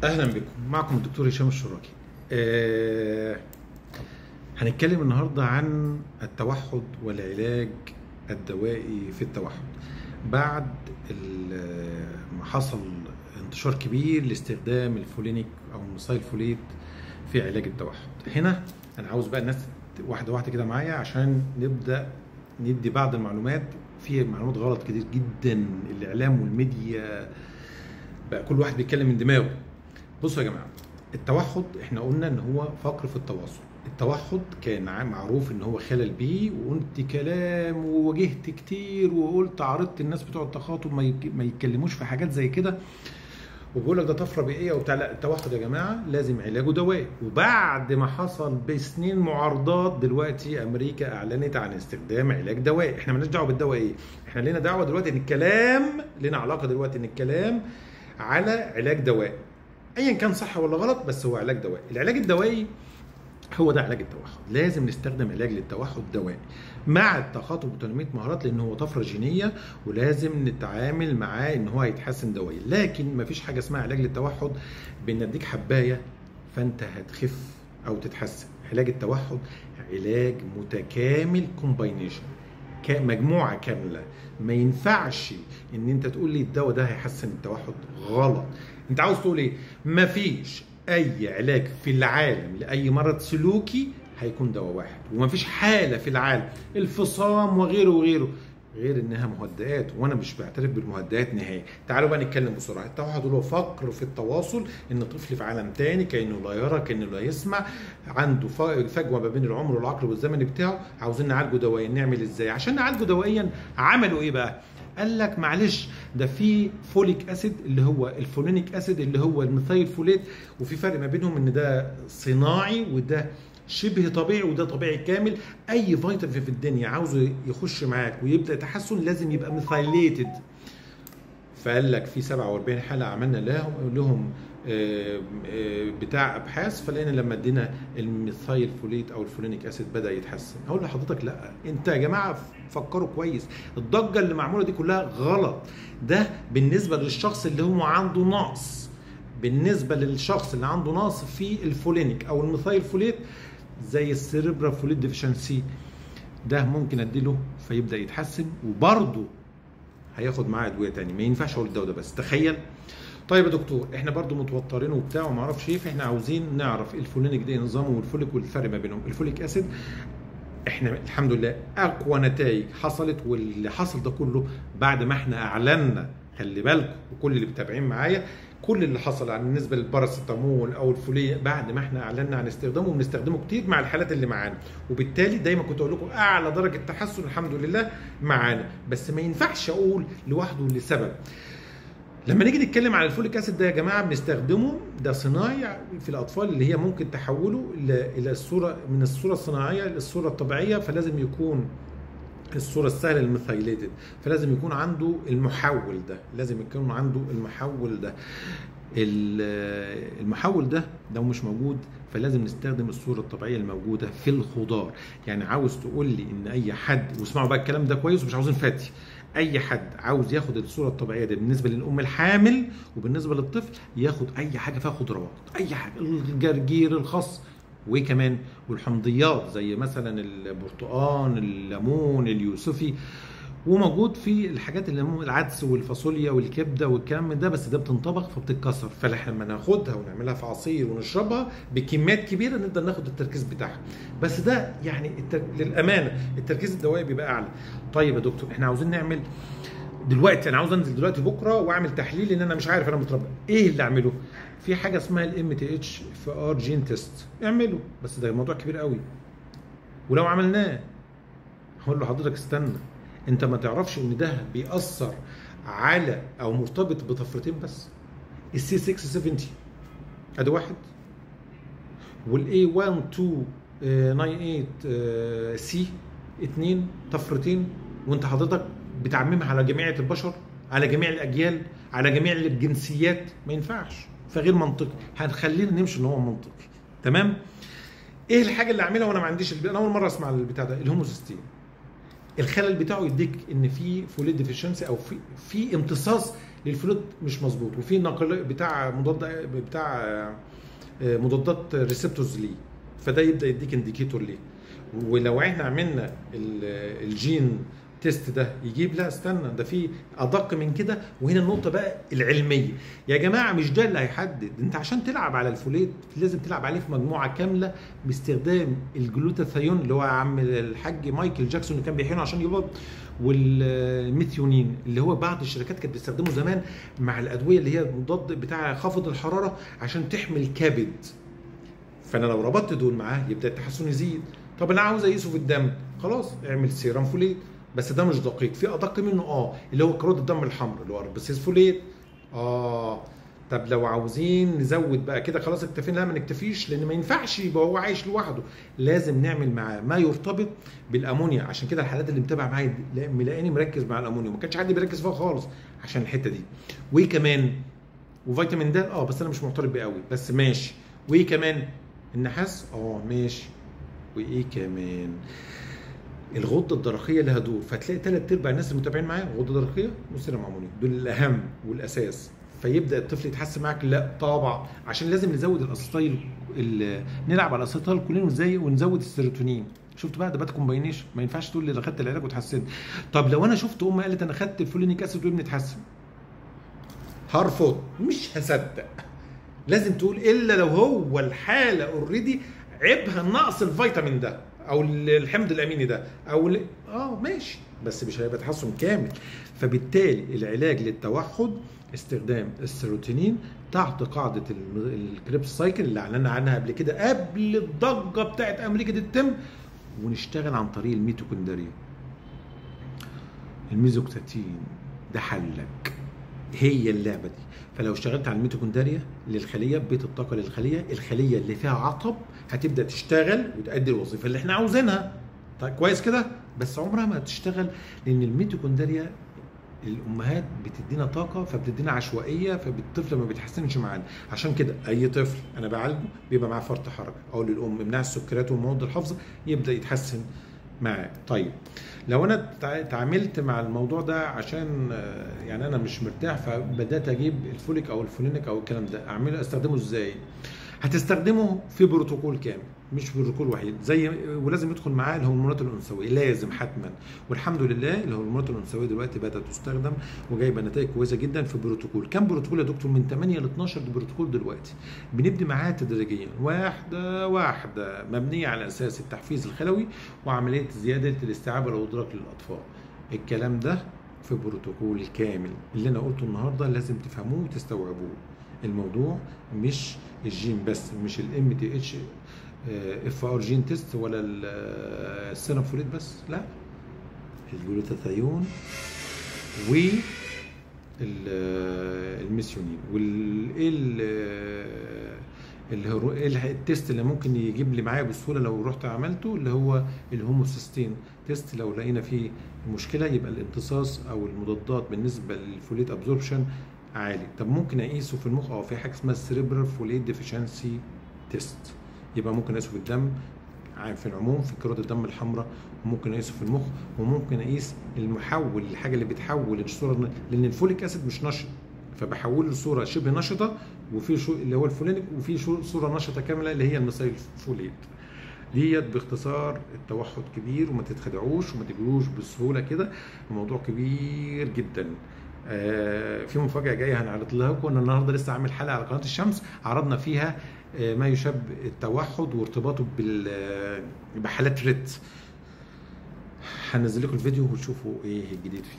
اهلا بكم. معكم الدكتور هشام الشراكي. هنتكلم النهارده عن التوحد والعلاج الدوائي في التوحد بعد ما حصل انتشار كبير لاستخدام الفولينيك او الميثايلفوليت في علاج التوحد. هنا انا عاوز بقى الناس واحده واحده كده معايا عشان نبدا ندي بعض المعلومات. في معلومات غلط كتير جدا، الاعلام والميديا بقى كل واحد بيتكلم من دماغه. بصوا يا جماعه، التوحد احنا قلنا ان هو فقر في التواصل. التوحد كان معروف ان هو خلل بيه، وقلت كلام وواجهت كتير وقلت عرضت الناس بتوع التخاطب ما يتكلموش في حاجات زي كده، وبيقول لك ده طفره بيئيه وبتاع. لا، التوحد يا جماعه لازم علاجه دوائي. وبعد ما حصل بسنين معارضات، دلوقتي امريكا اعلنت عن استخدام علاج دوائي. احنا مالناش دعوه بالدواء ايه، احنا لنا دعوه دلوقتي ان الكلام لنا علاقه دلوقتي ان الكلام على علاج دوائي، ايا كان صح ولا غلط، بس هو علاج دوائي. العلاج الدوائي هو ده علاج التوحد. لازم نستخدم علاج للتوحد دوائي مع التخاطب وتنميه مهارات، لان هو طفره جينيه ولازم نتعامل معاه ان هو هيتحسن دوائي. لكن مفيش حاجه اسمها علاج للتوحد بنديك حبايه فانت هتخف او تتحسن. علاج التوحد علاج متكامل، كومباينيشن، مجموعه كامله. ما ينفعش ان انت تقول لي الدواء ده هيحسن التوحد، غلط. انت عاوز تقول ايه؟ مفيش اي علاج في العالم لاي مرض سلوكي هيكون دواء واحد، ومفيش حاله في العالم الفصام وغيره وغيره غير انها مهدئات، وانا مش بعترف بالمهدئات نهائي. تعالوا بقى نتكلم بسرعه. التوحد هو فقر في التواصل، ان طفل في عالم تاني كانه لا يرى كانه لا يسمع، عنده فجوه ما بين العمر والعقل والزمن بتاعه. عاوزين نعالجه دوائيا. نعمل ازاي عشان نعالجه دوائيا؟ عملوا ايه بقى؟ قال لك معلش، ده في فوليك اسيد اللي هو الفولينيك اسيد اللي هو الميثايلفوليت، وفي فرق ما بينهم ان ده صناعي وده شبه طبيعي وده طبيعي كامل. اي فيتامين في الدنيا عاوزه يخش معاك ويبدا تحسن لازم يبقى ميثايليتد. فقال لك في 47 حاله عملنا لهم بتاع ابحاث، فلقينا لما ادينا الميثايلفوليت او الفولينيك اسيد بدا يتحسن. اقول لحضرتك لا، انت يا جماعه فكروا كويس، الضجه اللي معموله دي كلها غلط. ده بالنسبه للشخص اللي هو عنده نقص، بالنسبه للشخص اللي عنده نقص في الفولينيك او الميثايلفوليت زي السيريبرا فوليت ديفيشنسي، ده ممكن اديله فيبدا يتحسن، وبرضه هياخد معاه ادويه تاني. ما ينفعش اقول الدواء ده بس، تخيل. طيب يا دكتور، احنا برضو متوترين وبتاع وما اعرفش ايه، فاحنا عاوزين نعرف الفولينيك ده نظامه والفوليك والفرق ما بينهم. الفوليك اسيد احنا الحمد لله اقوى نتائج حصلت، واللي حصل ده كله بعد ما احنا اعلنا. خلي بالكم وكل اللي متابعين معايا، كل اللي حصل عن بالنسبه للباراسيتامول او الفوليه بعد ما احنا اعلنا عن استخدامه، وبنستخدمه كتير مع الحالات اللي معانا، وبالتالي دايما كنت اقول لكم اعلى درجه تحسن الحمد لله معانا. بس ما ينفعش اقول لوحده لسبب. لما نيجي نتكلم على الفوليك اسيد ده يا جماعه بنستخدمه، ده صناعي في الاطفال اللي هي ممكن تحوله الى الصوره من الصوره الصناعيه للصوره الطبيعيه، فلازم يكون الصوره السهله الميثايليتد، فلازم يكون عنده المحول ده، لازم يكون عنده المحول ده. المحول ده لو مش موجود فلازم نستخدم الصوره الطبيعيه الموجوده في الخضار. يعني عاوز تقول لي ان اي حد، واسمعوا بقى الكلام ده كويس ومش عاوزين فاتي، اي حد عاوز ياخد الصوره الطبيعيه دي بالنسبه للام الحامل وبالنسبه للطفل ياخد اي حاجه فيها خضروات، اي حاجه، الجرجير، الخس، وكمان والحمضيات زي مثلا البرتقال، الليمون، اليوسفي، وموجود في الحاجات اللي العدس والفاصوليا والكبده والكلام من ده، بس ده بتنطبخ فبتتكسر، فاحنا لما ناخدها ونعملها في عصير ونشربها بكميات كبيره نقدر ناخد التركيز بتاعها. بس ده يعني للامانه التركيز الدوائي بيبقى اعلى. طيب يا دكتور، احنا عاوزين نعمل دلوقتي، انا عاوز انزل دلوقتي بكره واعمل تحليل ان انا مش عارف انا متربى ايه اللي اعمله. في حاجه اسمها الام تي اتش في ار جين تيست، اعمله، بس ده موضوع كبير قوي. ولو عملناه هقول له حضرتك استنى، انت ما تعرفش ان ده بيأثر على او مرتبط بطفرتين بس، السي 670 ادي واحد، والاي 1298 سي 2 طفرتين، وانت حضرتك بتعممها على جميع البشر، على جميع الاجيال، على جميع الجنسيات. ما ينفعش، فغير منطقي. هنخلينا نمشي ان هو منطقي. تمام؟ ايه الحاجه اللي اعملها وانا ما عنديش انا اول مره اسمع البتاع ده، الهوموسيستين. الخلل بتاعه يديك ان في فوليت ديفيشنسي او في امتصاص للفلويد مش مظبوط، وفي نقل بتاع مضادات ريسبتورز ليه، فده يبدا يديك انديكيتور ليه. ولو احنا عملنا الجين تيست ده يجيب، لا استنى، ده في ادق من كده. وهنا النقطه بقى العلميه يا جماعه، مش ده اللي هيحدد. انت عشان تلعب على الفوليت لازم تلعب عليه في مجموعه كامله باستخدام الجلوتاثيون اللي هو عم الحاج مايكل جاكسون اللي كان بيحقنه عشان يبض، والميثيونين اللي هو بعض الشركات كانت بتستخدمه زمان مع الادويه اللي هي مضاد بتاع خفض الحراره عشان تحمي الكبد. فانا لو ربطت دول معاه يبدا التحسن يزيد. طب انا عاوز اقيسه في الدم، خلاص اعمل سيرام فوليت، بس ده مش دقيق، في ادق منه اللي هو كرات الدم الحمراء اللي هو اربسيس فوليت. طب لو عاوزين نزود بقى كده خلاص اكتفينا، لا ما نكتفيش، لان ما ينفعش يبقى هو عايش لوحده، لازم نعمل معاه ما يرتبط بالامونيا. عشان كده الحالات اللي متابعه معايا ملاقيني مركز مع الامونيا، ما كانش حد بيركز فيها خالص عشان الحته دي. وايه كمان؟ وفيتامين د بس انا مش معترض بيه قوي، بس ماشي. وايه كمان؟ النحاس ماشي. وايه كمان؟ الغده الدرقيه لها دور، فتلاقي 3/4 الناس المتابعين معايا غده درقيه وسيرم امونيا، دول الاهم والاساس. فيبدا الطفل يتحسن معاك؟ لا طبعا، عشان لازم نزود الاسيتايل، نلعب على الاسيتايل كلين ونزود السيروتونين. شفت بقى، ده بات كومباينيشن. ما ينفعش تقول لي ده خدت العلاج وتحسنت. طب لو انا شفت قالت انا خدت الفولينيك اسيد وابني اتحسن، هرفض، مش هصدق. لازم تقول الا لو هو الحاله اوريدي عيبها نقص الفيتامين ده او الحمض الاميني ده او ماشي، بس مش هيبقى تحسن كامل. فبالتالي العلاج للتوحد استخدام السيروتونين تحت قاعده الكريبس سايكل اللي اعلنا عنها قبل كده قبل الضجه بتاعت امريكا دي تتم، ونشتغل عن طريق الميتوكوندريا. الميزوكساتين ده حلك، هي اللعبه دي. فلو اشتغلت على الميتوكوندريا للخليه، بيت الطاقه للخليه، الخليه اللي فيها عطب هتبدا تشتغل وتؤدي الوظيفه اللي احنا عاوزينها. طيب كويس كده، بس عمرها ما هتشتغل، لان الميتوكوندريا الامهات بتدينا طاقه، فبتدينا عشوائيه، فالطفل ما بيتحسنش معانا. عشان كده اي طفل انا بعالجه بيبقى معاه فرط حركه، اقول للام امنع السكريات والمواد الحافظه يبدا يتحسن معاه. طيب لو انا اتعاملت مع الموضوع ده عشان يعني انا مش مرتاح، فبدات اجيب الفوليك او الفولينيك او الكلام ده، اعمله استخدمه ازاي؟ هتستخدمه في بروتوكول كامل، مش بروتوكول وحيد، ولازم يدخل معاه الهرمونات الانثويه، لازم حتما. والحمد لله الهرمونات الانثويه دلوقتي بدات تستخدم وجايبه نتائج كويسه جدا في بروتوكول. كم بروتوكول يا دكتور؟ من 8 ل 12 بروتوكول دلوقتي. بنبدي معاه تدريجيا، واحده واحده، مبنيه على اساس التحفيز الخلوي وعمليه زياده الاستيعاب والادراك للاطفال. الكلام ده في بروتوكول كامل. اللي انا قلته النهارده لازم تفهموه وتستوعبوه. الموضوع مش الجين بس، مش الام تي اتش اف ار جين تيست ولا السيرم فوليت بس، لا، الجلوتاثيون والميثيونين التيست اللي ممكن يجيب لي معايا بسهوله لو رحت عملته، اللي هو الهوموسيستين تيست. لو لقينا فيه مشكله يبقى الامتصاص او المضادات بالنسبه للفوليت ابزوربشن عالي. طب ممكن اقيسه في المخ؟ في حاجه اسمها السيريبرال فوليت ديفيشنسي تيست، يبقى ممكن اقيسه في الدم في العموم في كرات الدم الحمراء، وممكن اقيسه في المخ، وممكن اقيس المحول، الحاجه اللي بتحول الصوره، لان الفوليك اسيد مش نشط، فبحوله لصوره شبه نشطه، وفي اللي هو الفولينيك، وفي صوره نشطه كامله اللي هي الميثايل فوليت. ديت باختصار التوحد كبير، وما تتخدعوش وما تجروش بسهوله كده، الموضوع كبير جدا. في مفاجاه جايه هنعرض لكم. انا النهارده لسه عامل حلقه على قناه الشمس عرضنا فيها ما يشابه التوحد وارتباطه بحالات ريت. هنزل لكم الفيديو وتشوفوا ايه الجديد فيه.